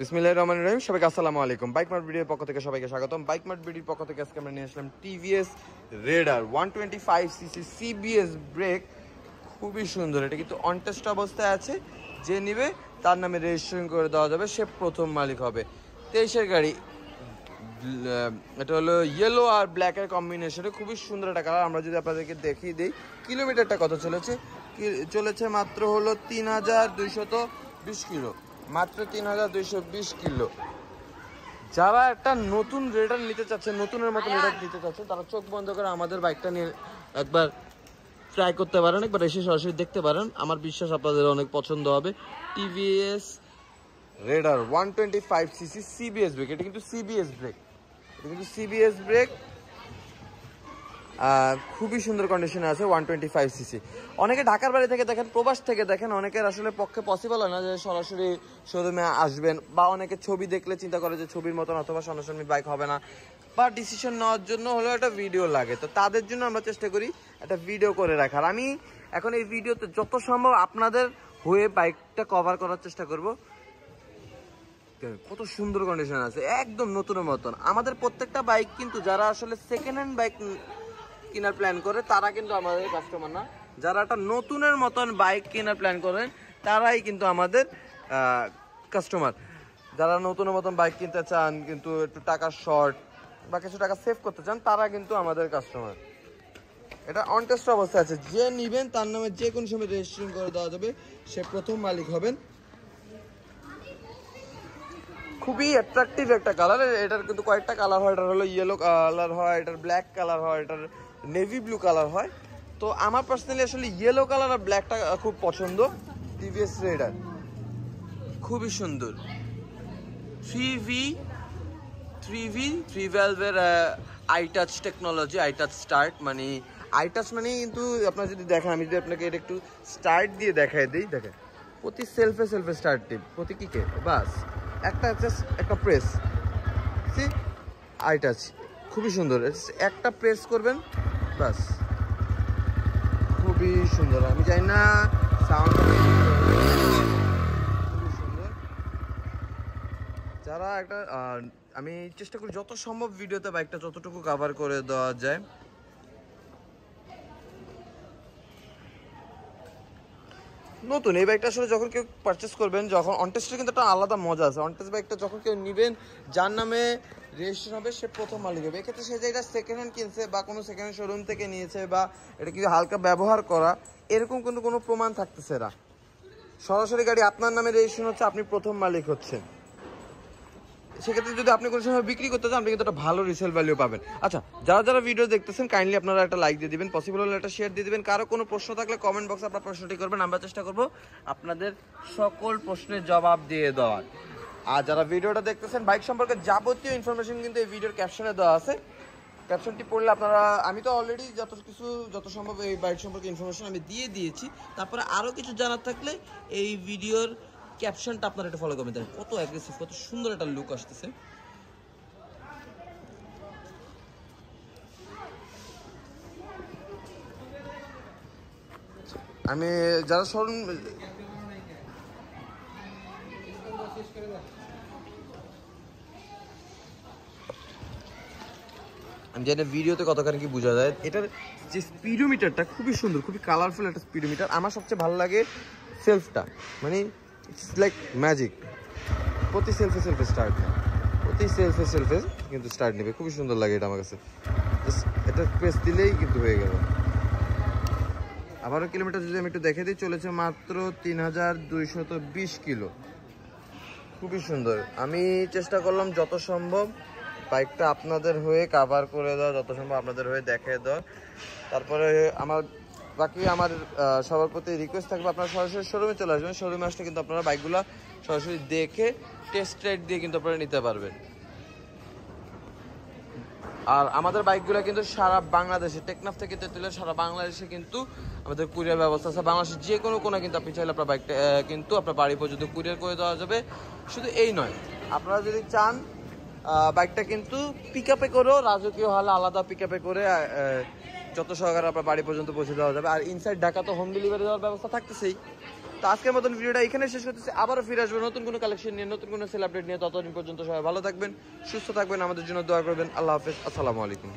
বিসমিল্লাহির রহমানির রহিম। সবাইকে আসসালামু আলাইকুম। বাইক মার্ট ভিডিওর পক্ষ থেকে সবাইকে স্বাগতম। বাইক মার্ট ভিডিওর পক্ষ থেকে আজকে আমরা নিয়ে আসলাম TVS Raider 125cc CBS brake. খুবই সুন্দর, এটা কিন্তু অন টেস্ট অবস্থায় আছে। যে নিবে তার নামে রেজিস্ট্রেশন করে দেওয়া যাবে, সে প্রথম মালিক হবে। 23-এর গাড়ি, এটা হলো ইয়েলো আর ব্ল্যাকের কম্বিনেশনে, খুবই সুন্দর একটা কালার। আমরা যদি আপনাদেরকে দেখিয়ে দিই কিলোমিটারটা কত চলেছে মাত্র হলো 3220 কিলো, মাত্র 3220 কিলো। যারা একটা নতুন রেডার নিতে চাচ্ছে, নতুনের মতো রেডার নিতে চাচ্ছে, তারা চোখ বন্ধ করে আমাদের বাইকটা নিয়ে একবার ট্রাই করতে পারেন, একবার এসে সরাসরি দেখতে পারেন। আমার বিশ্বাস আপনাদের অনেক পছন্দ হবে। TVS Raider 125cc CBS break, এটা কিন্তু সিবিএস ব্রেক, খুবই সুন্দর কন্ডিশনে আছে। 125cc। অনেকে ঢাকার বাড়ি থেকে দেখেন, প্রবাস থেকে দেখেন, অনেকের আসলে পক্ষে পসিবল হয় না যে সরাসরি শোরুমে আসবেন, বা অনেকে ছবি দেখলে চিন্তা করে যে ছবির মতন অথবা সামনাসামনি বাইক হবে না, বা ডিসিশন নেওয়ার জন্য হলেও একটা ভিডিও লাগে। তো তাদের জন্য আমরা চেষ্টা করি একটা ভিডিও করে রাখার। আমি এখন এই ভিডিওতে যত সম্ভব আপনাদের হয়ে বাইকটা কভার করার চেষ্টা করব। কত সুন্দর কন্ডিশন আছে, একদম নতুনের মতন। আমাদের প্রত্যেকটা বাইক কিন্তু যারা আসলে সেকেন্ড হ্যান্ড বাইক কেনার প্ল্যান করে তারা কিন্তু আমাদের কাস্টমার না, যারা একটা নতুনের মতন বাইক কেনার প্ল্যান করেন তারাই কিন্তু আমাদের কাস্টমার। যারা নতুনের মতন বাইক কিনতে চান কিন্তু একটু টাকা শর্ট বা কিছু টাকা সেভ করতে চান, তারা কিন্তু আমাদের কাস্টমার। এটা অন টেস্ট অবস্থায় আছে, যে নিবেন তার নামে যে কোনো সময় রেজিস্ট্রেশন করে দেওয়া যাবে, সে প্রথম মালিক হবেন। খুবই অ্যাট্রাকটিভ একটা কালার। এটার কিন্তু কয়েকটা কালার হয়, এটার হলো ইয়েলো কালার হয়, এটার ব্ল্যাক কালার হয়, এটার নেভি ব্লু কালার হয়। তো আমার পার্সোনালি আসলে ইয়েলো কালার আর ব্ল্যাকটা খুব পছন্দ। টিভিএস রেডার খুবই সুন্দর। 3 ভ্যালভের আইটাচ টেকনোলজি, আইটাচ স্টার্ট, মানে আইটাচ মানে কিন্তু আপনারা যদি দেখেন, আমি যদি আপনাকে এটা একটু স্টার্ট দিয়ে দেখাই দিই, দেখেন প্রতি সেলফে স্টার্ট টিপ, প্রতি কিকে বাস একটা প্রেস, আইটাচ খুবই সুন্দর। একটা প্রেস করবেন বাস, খুবই সুন্দর। আমি জানি না সাউন্ড, খুবই সুন্দর। যারা একটা আমি চেষ্টা করি যত সম্ভব ভিডিওতে বাইকটা যতটুকু কভার করে দেওয়া যায়। নতুন এই বাইকটা আসলে যখন কেউ পারচেস করবেন, যখন অনটেস্টের কিন্তু একটা আলাদা মজা আছে। অনটেস্ট বাইকটা যখন কেউ নেবেন, যার নামে রেজিস্ট্রেশন হবে, সে প্রথম মালিক হবে। এক্ষেত্রে সে যে এটা সেকেন্ড হ্যান্ড কিনছে বা কোনো সেকেন্ড হ্যান্ড শোরুম থেকে নিয়েছে, বা এটা কি হালকা ব্যবহার করা, এরকম কিন্তু কোনো প্রমাণ থাকতেছে না। সরাসরি গাড়ি আপনার নামে রেজিস্ট্রেশন হচ্ছে, আপনি প্রথম মালিক হচ্ছেন। সেক্ষেত্রে যদি আপনি কোনো সময় বিক্রি করতে চান, আপনি কিন্তু একটা ভালো রিসেল ভ্যালু পাবেন। আচ্ছা, যারা ভিডিও দেখতেছেন, কাইন্ডলি আপনারা একটা লাইক দিয়ে দিবেন, পসিবল হলে একটা শেয়ার দিয়ে দিবেন। কারো কোনো প্রশ্ন থাকলে কমেন্ট বক্সে আপনার প্রশ্নটি করবেন, আমরা চেষ্টা করব আপনাদের সকল প্রশ্নের জবাব দিয়ে দেওয়ার। আর যারা ভিডিওটা দেখতেছেন, বাইক সম্পর্কে যাবতীয় ইনফরমেশন কিন্তু এই ভিডিওর ক্যাপশনে দেওয়া আছে। ক্যাপশনটি পড়লে আপনারা, আমি তো অলরেডি যত সম্ভব এই বাইক সম্পর্কে ইনফরমেশন আমি দিয়ে দিয়েছি। তারপরে আরও কিছু জানার থাকলে এই ভিডিওর ক্যাপশনটা আপনারা এটা ফলো করবেন। দেখেন কত অ্যাগ্রেসিভ, কত সুন্দর একটা লুক আসতেছে। আমি যারা শোরুম, আমি জানি ভিডিওতে কতখানি কি বোঝা যায়। এটার যে স্পিডোমিটারটা খুবই সুন্দর, খুবই কালারফুল একটা স্পিডোমিটার। আমার সবচেয়ে ভালো লাগে সেলফটা, মানে ইটস লাইক ম্যাজিক। প্রতি সেলফে স্টার্ট নেয়, প্রতি সেলফে কিন্তু স্টার্ট নেবে, খুবই সুন্দর লাগে এটা আমার কাছে। এটা প্রেস দিলেই কিন্তু হয়ে গেল। আবারও কিলোমিটার যদি আমি একটু দেখে দিই, চলেছে মাত্র 3220 কিলো, খুবই সুন্দর। আমি চেষ্টা করলাম যত সম্ভব বাইকটা আপনাদের হয়ে কাভার করে দেওয়া, যত সম্ভব আপনাদের হয়ে দেখিয়ে দেওয়া। তারপরে আমার সবার প্রতি রিকোয়েস্ট থাকবে, আপনারা সরাসরি শোরুমে চলে আসবেন। শোরুমে আসলে কিন্তু আপনারা বাইকগুলো সরাসরি দেখে টেস্ট রাইড দিয়ে কিন্তু আপনারা নিতে পারবেন। আর আমাদের বাইকগুলো কিন্তু সারা বাংলাদেশে, টেকনাফ থেকে তেঁতুলিয়া সারা বাংলাদেশে কিন্তু আমাদের কুরিয়ার ব্যবস্থা আছে। বাংলাদেশের যে কোনো কোণা কিন্তু আপনি চাইলে আপনার বাইকটা কিন্তু আপনার বাড়ি পর্যন্ত কুরিয়ার করে দেওয়া যাবে। শুধু এই নয়, আপনারা যদি চান বাইকটা কিন্তু পিক আপে করেও, রাজকীয় হলে আলাদা পিক আপে করে যত সহকারে আপনার বাড়ি পর্যন্ত পৌঁছে দেওয়া যাবে। আর ইনসাইড ঢাকা তো হোম ডেলিভারি দেওয়ার ব্যবস্থা থাকতেছেই। তো আজকের মতন ভিডিওটা এখানে শেষ করতেছি, আবারও ফিরে আসবো নতুন কোনো কালেকশন নিয়ে, নতুন কোনো সেল আপডেট নিয়ে। ততদিন পর্যন্ত সবাই ভালো থাকবেন, সুস্থ থাকবেন, আমাদের জন্য দোয়া করবেন। আল্লাহ হাফেজ, আসসালামু আলাইকুম।